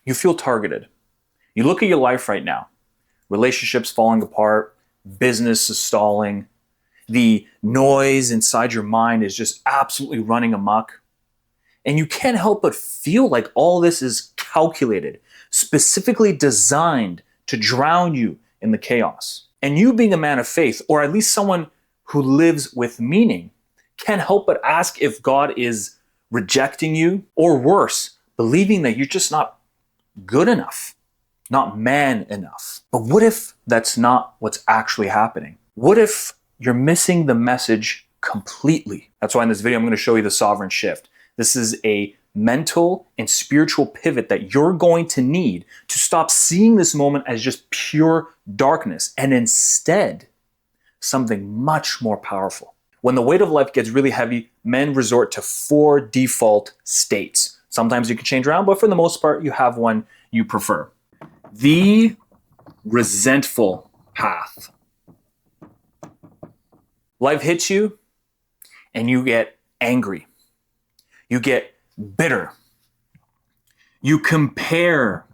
You feel targeted. You look at your life right now, relationships falling apart, business is stalling, the noise inside your mind is just absolutely running amok. And you can't help but feel like all this is calculated, specifically designed to drown you in the chaos. And you being a man of faith, or at least someone who lives with meaning, can't help but ask if God is rejecting you, or worse, believing that you're just not good enough, not man enough. But what if that's not what's actually happening? What if you're missing the message completely? That's why in this video, I'm going to show you the sovereign shift. This is a mental and spiritual pivot that you're going to need to stop seeing this moment as just pure darkness and instead something much more powerful. When the weight of life gets really heavy, men resort to 4 default states. Sometimes you can change around, but for the most part, you have one you prefer. The resentful path. Life hits you and you get angry. You get bitter. You compare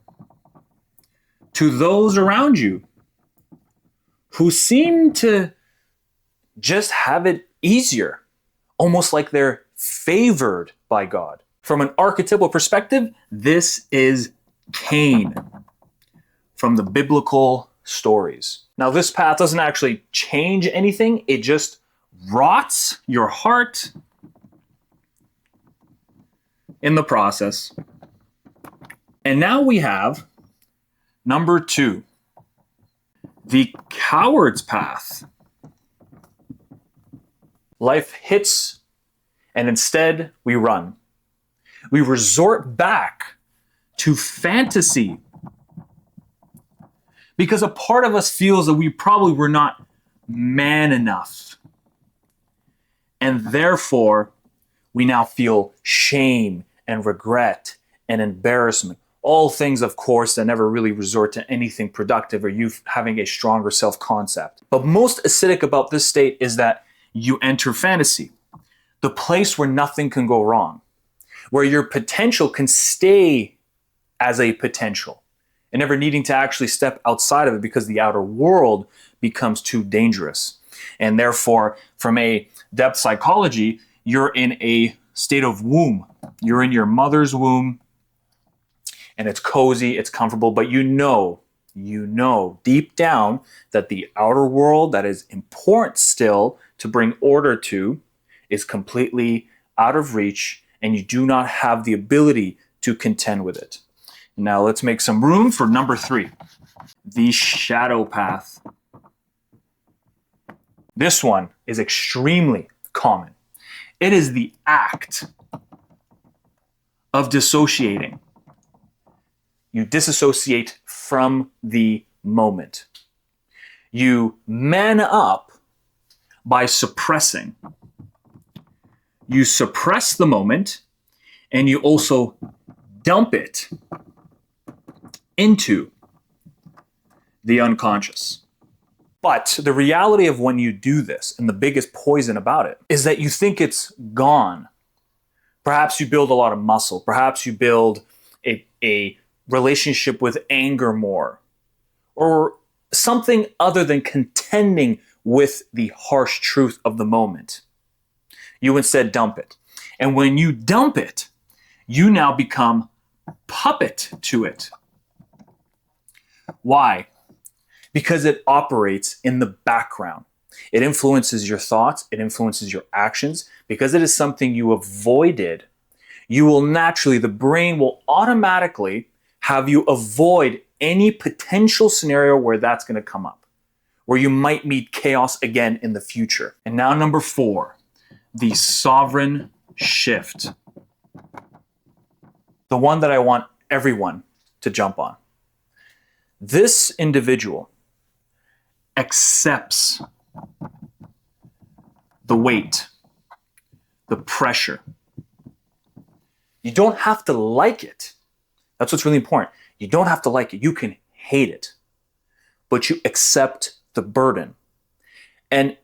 to those around you who seem to just have it easier, almost like they're favored by God. From an archetypal perspective, this is Cain from the biblical stories. Now, this path doesn't actually change anything. It just rots your heart in the process. And now we have number 2, the coward's path. Life hits, and instead we run. We resort back to fantasy because a part of us feels that we probably were not man enough. And therefore, we now feel shame and regret and embarrassment. All things, of course, that never really resort to anything productive or you having a stronger self-concept. But most acidic about this state is that you enter fantasy, the place where nothing can go wrong, where your potential can stay as a potential and never needing to actually step outside of it because the outer world becomes too dangerous. And therefore, from a depth psychology, you're in a state of womb. You're in your mother's womb and it's cozy, it's comfortable, but you know deep down that the outer world that is important still to bring order to is completely out of reach and you do not have the ability to contend with it. Now let's make some room for number 3, the shadow path. This one is extremely common. It is the act of dissociating. You disassociate from the moment. You man up by suppressing. You suppress the moment and you also dump it into the unconscious. But the reality of when you do this, and the biggest poison about it, is that you think it's gone. Perhaps you build a lot of muscle. Perhaps you build a relationship with anger more. Or something other than contending with the harsh truth of the moment. You instead dump it. And when you dump it, you now become puppet to it. Why? Because it operates in the background. It influences your thoughts, it influences your actions. Because it is something you avoided, you will naturally, the brain will automatically have you avoid any potential scenario where that's going to come up, where you might meet chaos again in the future. And now number 4, the sovereign shift. The one that I want everyone to jump on. This individual accepts the weight, the pressure. You don't have to like it. That's what's really important. You don't have to like it. You can hate it, but you accept the burden. And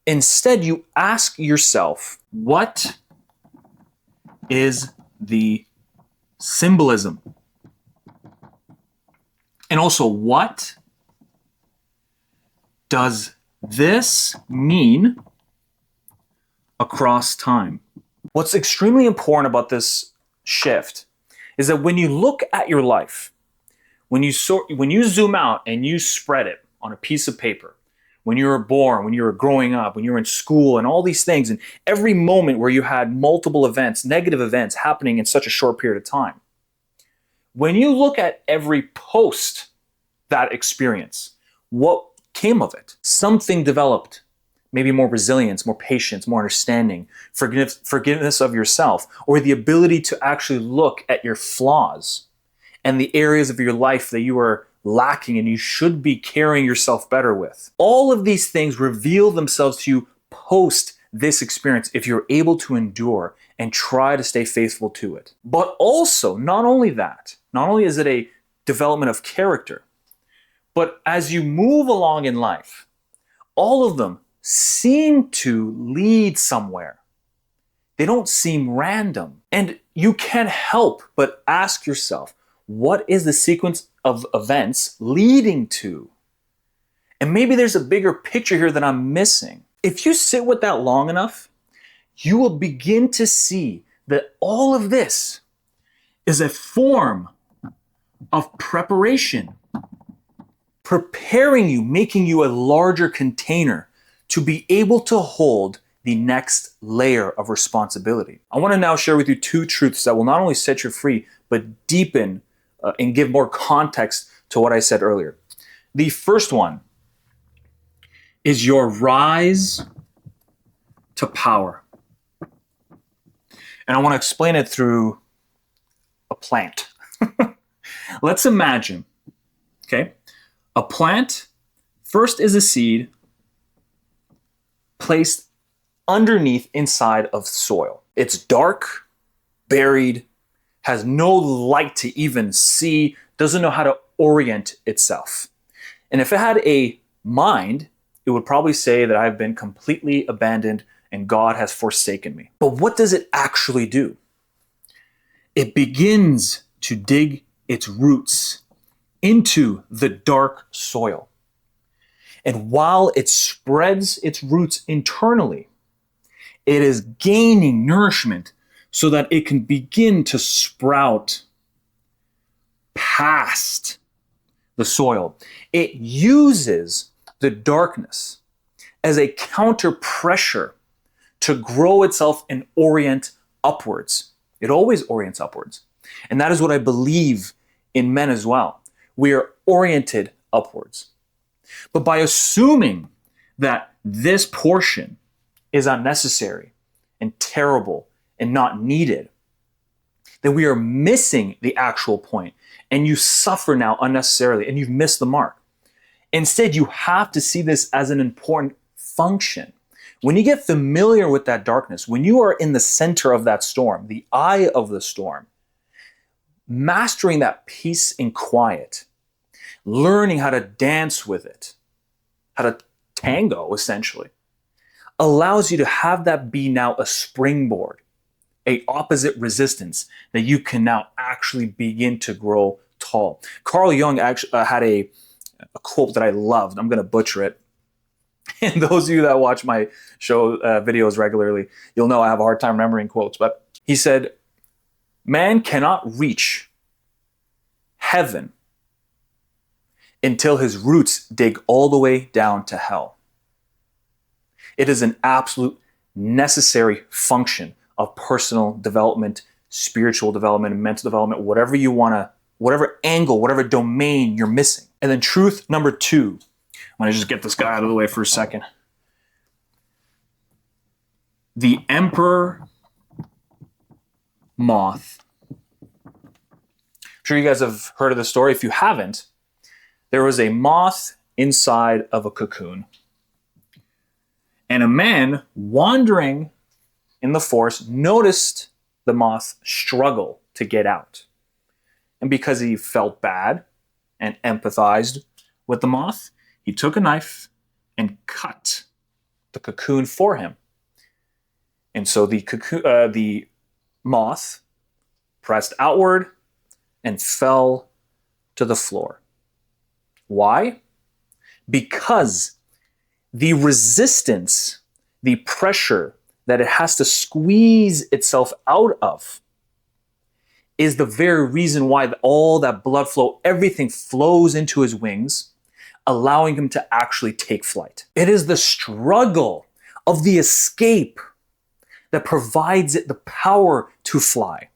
instead you ask yourself, what is the symbolism And also, what does this mean across time? What's extremely important about this shift is that when you look at your life, when you zoom out and you spread it on a piece of paper, when you were born, when you were growing up, when you were in school, and all these things, and every moment where you had multiple events, negative events happening in such a short period of time, when you look at every post that experience, what came of it? Something developed. Maybe more resilience, more patience, more understanding, forgiveness of yourself, or the ability to actually look at your flaws and the areas of your life that you are lacking and you should be carrying yourself better with. All of these things reveal themselves to you post this experience if you're able to endure and try to stay faithful to it. But also, not only that, not only is it a development of character, but as you move along in life, all of them seem to lead somewhere. They don't seem random. And you can't help but ask yourself, what is the sequence of events leading to? And maybe there's a bigger picture here that I'm missing. If you sit with that long enough, you will begin to see that all of this is a form of preparation, preparing you, making you a larger container to be able to hold the next layer of responsibility. I want to now share with you two truths that will not only set you free, but deepen and give more context to what I said earlier. The first one is your rise to power. And I want to explain it through a plant. Let's imagine, okay, a plant first is a seed placed underneath inside of soil. It's dark, buried, has no light to even see, doesn't know how to orient itself. And if it had a mind, it would probably say that I've been completely abandoned and God has forsaken me. But what does it actually do? It begins to dig its roots into the dark soil. And while it spreads its roots internally, it is gaining nourishment so that it can begin to sprout past the soil. It uses the darkness as a counter pressure to grow itself and orient upwards. It always orients upwards. And that is what I believe in men as well. We are oriented upwards. But by assuming that this portion is unnecessary and terrible and not needed, then we are missing the actual point, and you suffer now unnecessarily and you've missed the mark. Instead, you have to see this as an important function. When you get familiar with that darkness, when you are in the center of that storm, the eye of the storm, mastering that peace and quiet, learning how to dance with it, how to tango essentially, allows you to have that be now a springboard, a opposite resistance that you can now actually begin to grow tall. Carl Jung actually had a quote that I loved. I'm going to butcher it. And those of you that watch my show videos regularly, you'll know I have a hard time remembering quotes. But he said, man cannot reach heaven until his roots dig all the way down to hell. It is an absolute necessary function of personal development, spiritual development, and mental development, whatever you want to, whatever angle, whatever domain you're missing. And then truth number two, I'm going to just get this guy out of the way for a second. The emperor moth. I'm sure you guys have heard of the story. If you haven't, there was a moth inside of a cocoon. And a man wandering in the forest noticed the moth struggle to get out. And because he felt bad and empathized with the moth, he took a knife and cut the cocoon for him. And so the moth pressed outward and fell to the floor. Why? Because the resistance, the pressure that it has to squeeze itself out of is the very reason why all that blood flow, everything flows into his wings, allowing him to actually take flight. It is the struggle of the escape that provides it the power to fly.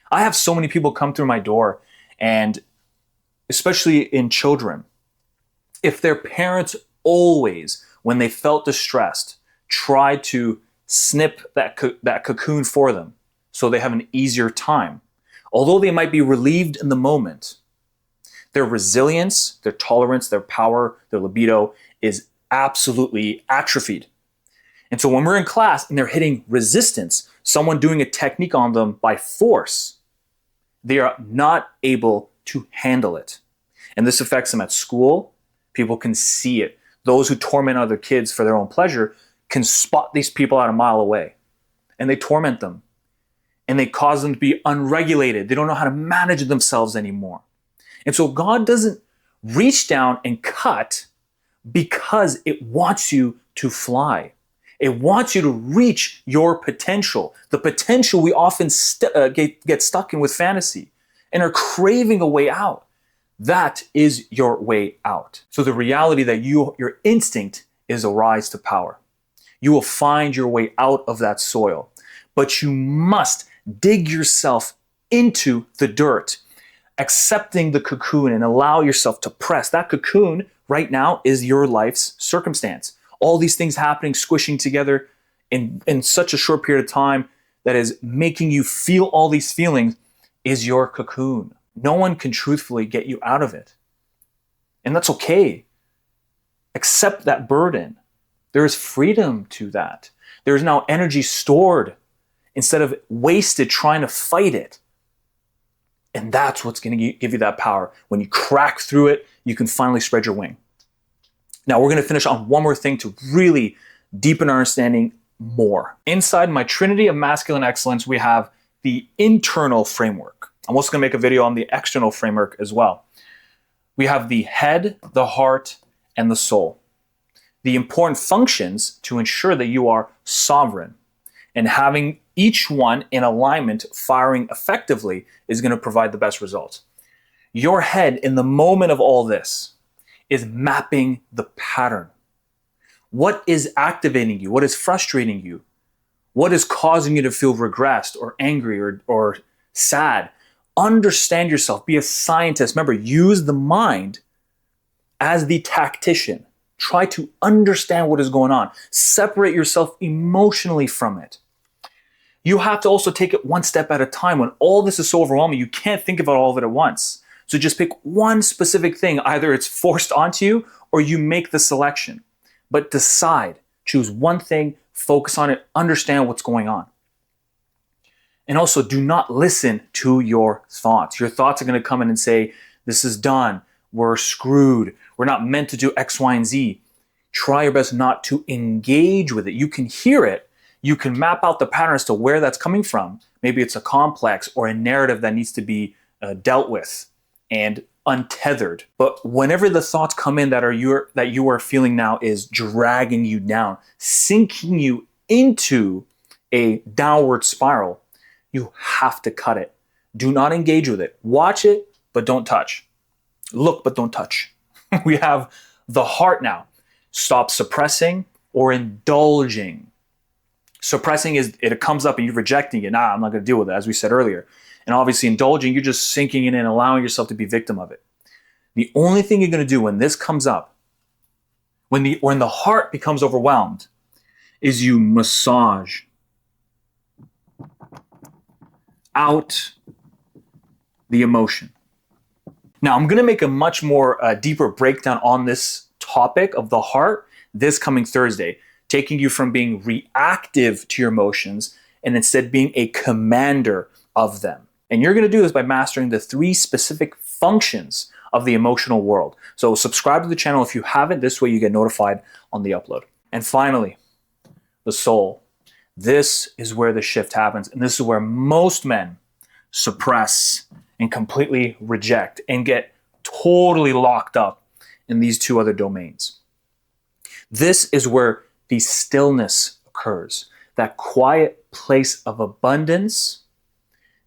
I have so many people come through my door, and especially in children, if their parents always, when they felt distressed, tried to snip that cocoon for them so they have an easier time, although they might be relieved in the moment, their resilience, their tolerance, their power, their libido is absolutely atrophied. And so when we're in class and they're hitting resistance, someone doing a technique on them by force, they are not able to handle it. And this affects them at school. People can see it. Those who torment other kids for their own pleasure can spot these people out a mile away. And they torment them. And they cause them to be unregulated. They don't know how to manage themselves anymore. And so God doesn't reach down and cut because it wants you to fly. It wants you to reach your potential. The potential we often get stuck in with fantasy and are craving a way out. That is your way out. So the reality that your instinct is a rise to power. You will find your way out of that soil, but you must dig yourself into the dirt, accepting the cocoon and allow yourself to press. That cocoon right now is your life's circumstance. All these things happening, squishing together in such a short period of time that is making you feel all these feelings is your cocoon. No one can truthfully get you out of it. And that's okay. Accept that burden. There is freedom to that. There is now energy stored instead of wasted trying to fight it. And that's what's going to give you that power. When you crack through it, you can finally spread your wing. Now we're going to finish on one more thing to really deepen our understanding more. Inside my Trinity of masculine excellence, we have the internal framework. I'm also going to make a video on the external framework as well. We have the head, the heart, and the soul. The important functions to ensure that you are sovereign, and having each one in alignment, firing effectively, is going to provide the best results. Your head, in the moment of all this, is mapping the pattern. What is activating you? What is frustrating you? What is causing you to feel regressed or angry or sad? Understand yourself. Be a scientist. Remember, use the mind as the tactician. Try to understand what is going on. Separate yourself emotionally from it. You have to also take it one step at a time. When all this is so overwhelming, you can't think about all of it at once. So just pick one specific thing. Either it's forced onto you or you make the selection. But decide. Choose one thing, focus on it, understand what's going on. And also, do not listen to your thoughts. Your thoughts are going to come in and say, this is done. We're screwed. We're not meant to do X, Y, and Z. Try your best not to engage with it. You can hear it. You can map out the pattern as to where that's coming from. Maybe it's a complex or a narrative that needs to be dealt with and untethered. But whenever the thoughts come in that you are feeling now is dragging you down, sinking you into a downward spiral, you have to cut it. Do not engage with it. Watch it, but don't touch. Look, but don't touch. We have the heart now. Stop suppressing or indulging. Suppressing is it comes up and you're rejecting it. Nah, I'm not going to deal with it, as we said earlier. And obviously indulging, you're just sinking in and allowing yourself to be victim of it. The only thing you're going to do when this comes up, when the heart becomes overwhelmed, is you massage out the emotion. Now, I'm going to make a much more deeper breakdown on this topic of the heart this coming Thursday, taking you from being reactive to your emotions and instead being a commander of them. And you're going to do this by mastering the 3 specific functions of the emotional world. So subscribe to the channel if you haven't. This way you get notified on the upload. And finally, the soul. This is where the shift happens. And this is where most men suppress and completely reject and get totally locked up in these two other domains. This is where the stillness occurs, that quiet place of abundance.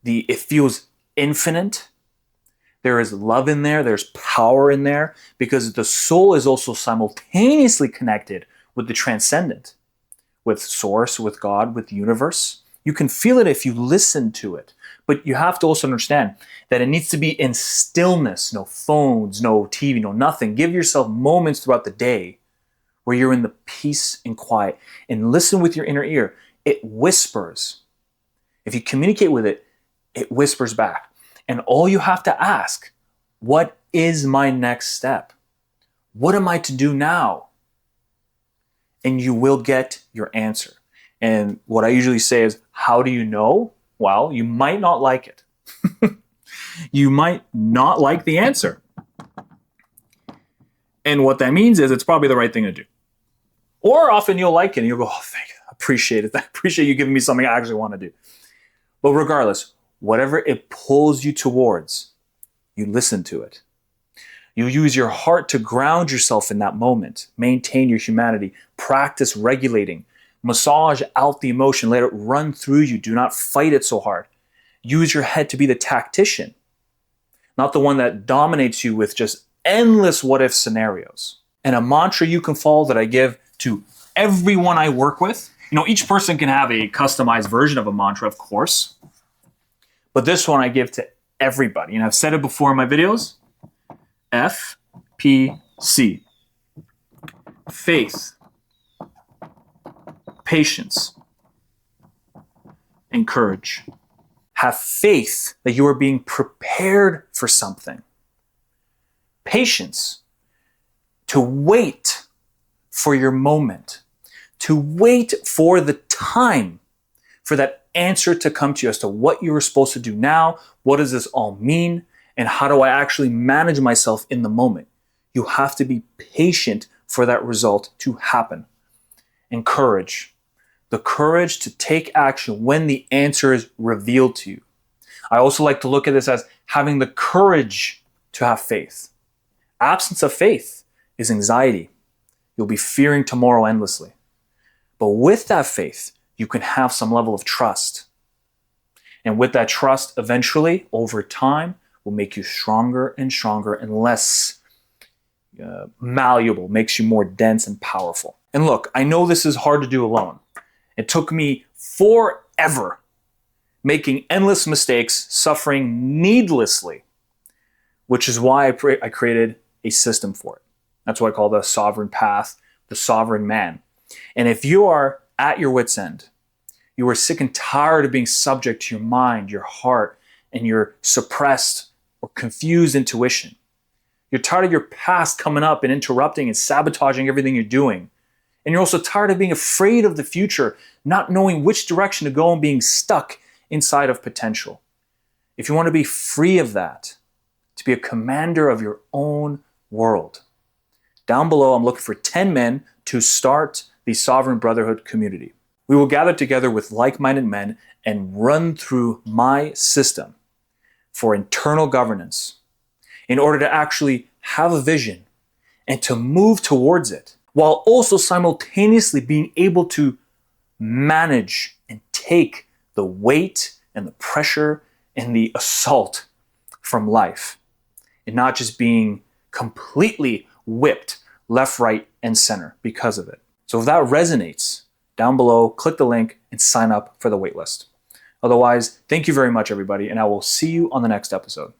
It feels infinite. There is love in there. There's power in there because the soul is also simultaneously connected with the transcendent, with source, with God, with the universe. You can feel it if you listen to it. But you have to also understand that it needs to be in stillness, no phones, no TV, no nothing. Give yourself moments throughout the day where you're in the peace and quiet and listen with your inner ear. It whispers. If you communicate with it, it whispers back. And all you have to ask, what is my next step? What am I to do now? And you will get your answer. And what I usually say is, how do you know? Well, you might not like it. You might not like the answer. And what that means is it's probably the right thing to do. Or often you'll like it and you'll go, oh, thank you. I appreciate it. I appreciate you giving me something I actually want to do. But regardless, whatever it pulls you towards, you listen to it. You use your heart to ground yourself in that moment. Maintain your humanity. Practice regulating. Massage out the emotion. Let it run through you. Do not fight it so hard. Use your head to be the tactician, not the one that dominates you with just endless what-if scenarios. And a mantra you can follow that I give to everyone I work with. Each person can have a customized version of a mantra, of course. But this one I give to everybody. And I've said it before in my videos. FPC. Faith. Patience. And courage. Have faith that you are being prepared for something. Patience. To wait for your moment. To wait for the time for that answer to come to you as to what you were supposed to do now, what does this all mean, and how do I actually manage myself in the moment. You have to be patient for that result to happen. And courage. The courage to take action when the answer is revealed to you. I also like to look at this as having the courage to have faith. Absence of faith is anxiety. You'll be fearing tomorrow endlessly. But with that faith, you can have some level of trust. And with that trust, eventually, over time, will make you stronger and stronger and less malleable, makes you more dense and powerful. And look, I know this is hard to do alone. It took me forever making endless mistakes, suffering needlessly, which is why I created a system for it. That's what I call the sovereign path, the sovereign man. And if you are at your wit's end, you are sick and tired of being subject to your mind, your heart, and your suppressed or confused intuition. You're tired of your past coming up and interrupting and sabotaging everything you're doing. And you're also tired of being afraid of the future, not knowing which direction to go and being stuck inside of potential. If you want to be free of that, to be a commander of your own world, down below I'm looking for 10 men to start the Sovereign Brotherhood community. We will gather together with like-minded men and run through my system for internal governance in order to actually have a vision and to move towards it, while also simultaneously being able to manage and take the weight and the pressure and the assault from life, and not just being completely whipped left, right, and center because of it. So if that resonates, down below, click the link and sign up for the waitlist. Otherwise, thank you very much, everybody, and I will see you on the next episode.